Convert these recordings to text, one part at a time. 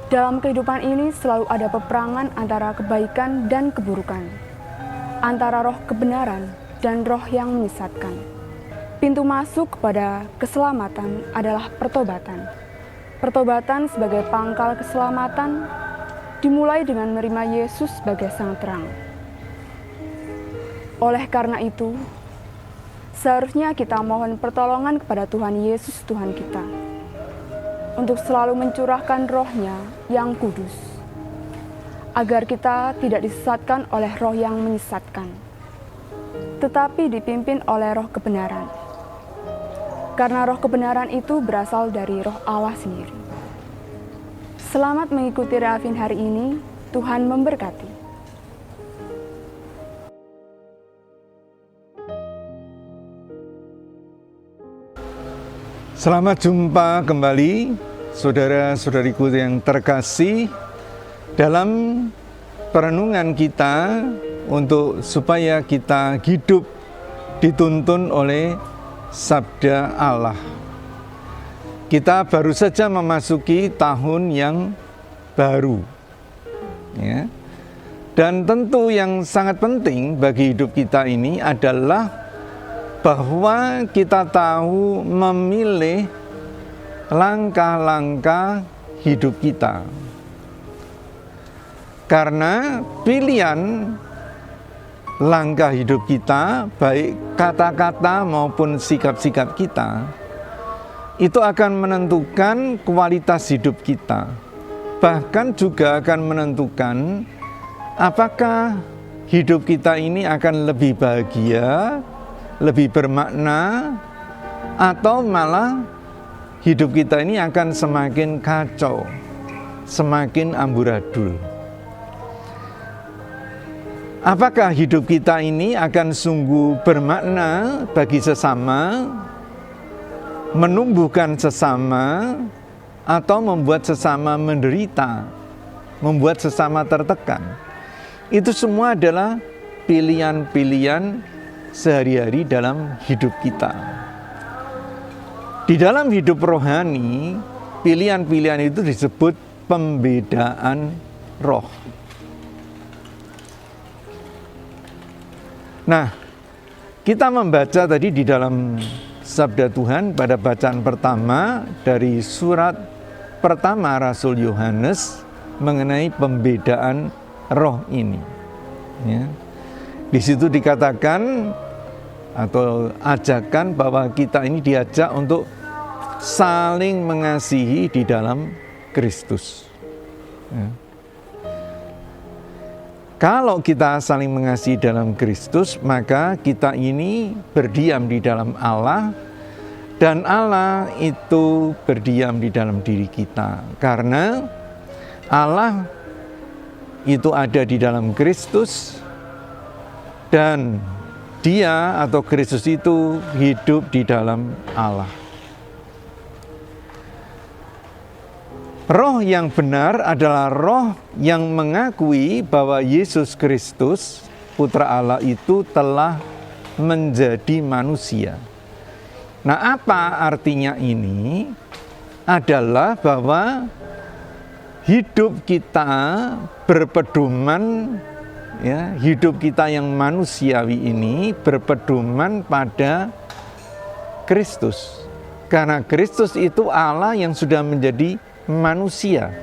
Dalam kehidupan ini selalu ada peperangan antara kebaikan dan keburukan, antara roh kebenaran dan roh yang menyesatkan. Pintu masuk kepada keselamatan adalah pertobatan. Pertobatan sebagai pangkal keselamatan dimulai dengan menerima Yesus sebagai sang terang. Oleh karena itu, seharusnya kita mohon pertolongan kepada Tuhan Yesus Tuhan kita untuk selalu mencurahkan roh-Nya yang kudus, agar kita tidak disesatkan oleh roh yang menyesatkan, tetapi dipimpin oleh roh kebenaran. Karena roh kebenaran itu berasal dari roh Allah sendiri. Selamat mengikuti Reafin hari ini, Tuhan memberkati. Selamat jumpa kembali, saudara-saudariku yang terkasih, dalam perenungan kita untuk supaya kita hidup dituntun oleh Sabda Allah. Kita baru saja memasuki tahun yang baru, ya. Dan tentu yang sangat penting bagi hidup kita ini adalah bahwa kita tahu memilih langkah-langkah hidup kita. Karena pilihan langkah hidup kita, baik kata-kata maupun sikap-sikap kita, itu akan menentukan kualitas hidup kita. Bahkan juga akan menentukan apakah hidup kita ini akan lebih bahagia, lebih bermakna, atau malah hidup kita ini akan semakin kacau, semakin amburadul. Apakah hidup kita ini akan sungguh bermakna bagi sesama, menumbuhkan sesama, atau membuat sesama menderita, membuat sesama tertekan? Itu semua adalah pilihan-pilihan sehari-hari dalam hidup kita. Di dalam hidup rohani, pilihan-pilihan itu disebut pembedaan roh. Nah, kita membaca tadi di dalam Sabda Tuhan pada bacaan pertama dari surat pertama Rasul Yohanes mengenai pembedaan roh ini, ya. Di situ dikatakan atau ajakan bahwa kita ini diajak untuk saling mengasihi di dalam Kristus. Ya. Kalau kita saling mengasihi dalam Kristus, maka kita ini berdiam di dalam Allah, dan Allah itu berdiam di dalam diri kita. Karena Allah itu ada di dalam Kristus, dan Dia atau Kristus itu hidup di dalam Allah. Roh yang benar adalah roh yang mengakui bahwa Yesus Kristus, Putra Allah itu telah menjadi manusia. Nah, apa artinya ini? Adalah bahwa hidup kita berpedoman, ya, hidup kita yang manusiawi ini berpedoman pada Kristus. Karena Kristus itu Allah yang sudah menjadi manusia,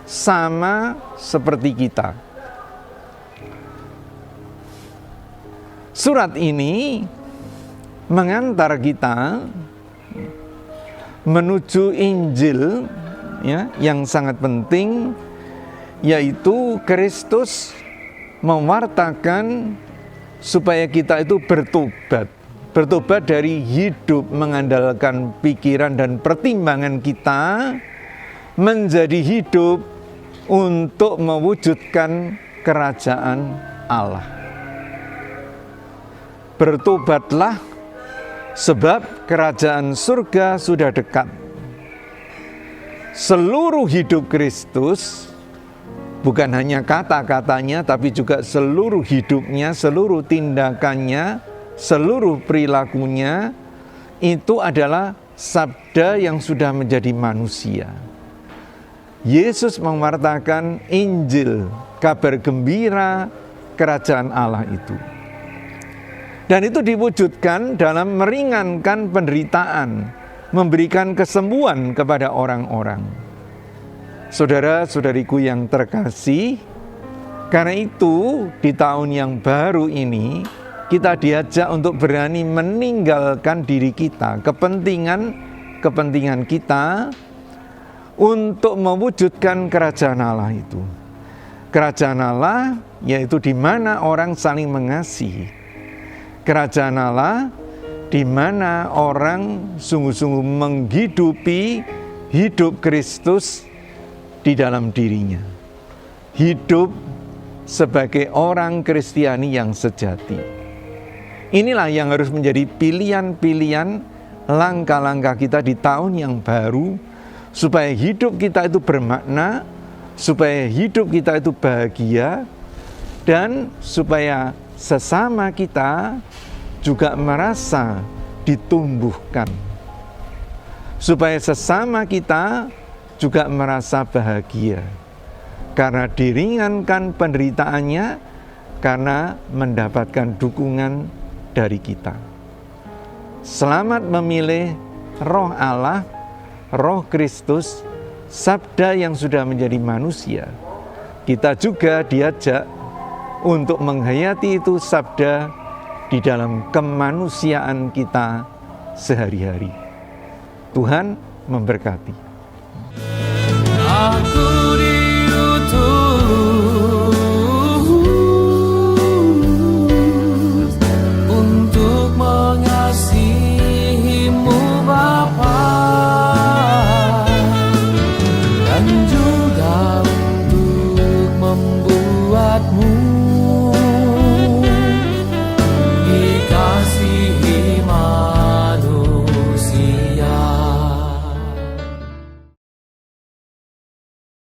sama seperti kita. Surat ini mengantar kita menuju Injil, ya, yang sangat penting, yaitu Kristus mewartakan supaya kita itu bertobat. Bertobat dari hidup mengandalkan pikiran dan pertimbangan kita menjadi hidup untuk mewujudkan kerajaan Allah. Bertobatlah sebab kerajaan surga sudah dekat. Seluruh hidup Kristus, bukan hanya kata-katanya, tapi juga seluruh hidupnya, seluruh tindakannya, seluruh perilakunya, itu adalah sabda yang sudah menjadi manusia. Yesus mewartakan Injil, kabar gembira kerajaan Allah itu. Dan itu diwujudkan dalam meringankan penderitaan, memberikan kesembuhan kepada orang-orang. Saudara-saudariku yang terkasih, karena itu di tahun yang baru ini kita diajak untuk berani meninggalkan diri kita, kepentingan kita untuk mewujudkan kerajaan Allah itu. Kerajaan Allah yaitu di mana orang saling mengasihi. Kerajaan Allah di mana orang sungguh-sungguh menghidupi hidup Kristus di dalam dirinya. Hidup sebagai orang Kristiani yang sejati. Inilah yang harus menjadi pilihan-pilihan langkah-langkah kita di tahun yang baru, supaya hidup kita itu bermakna, supaya hidup kita itu bahagia, dan supaya sesama kita juga merasa ditumbuhkan. Supaya sesama kita juga merasa bahagia, karena diringankan penderitaannya, karena mendapatkan dukungan dari kita. Selamat memilih Roh Allah, Roh Kristus, Sabda yang sudah menjadi manusia. Kita juga diajak untuk menghayati itu sabda di dalam kemanusiaan kita sehari-hari. Tuhan memberkati. Aku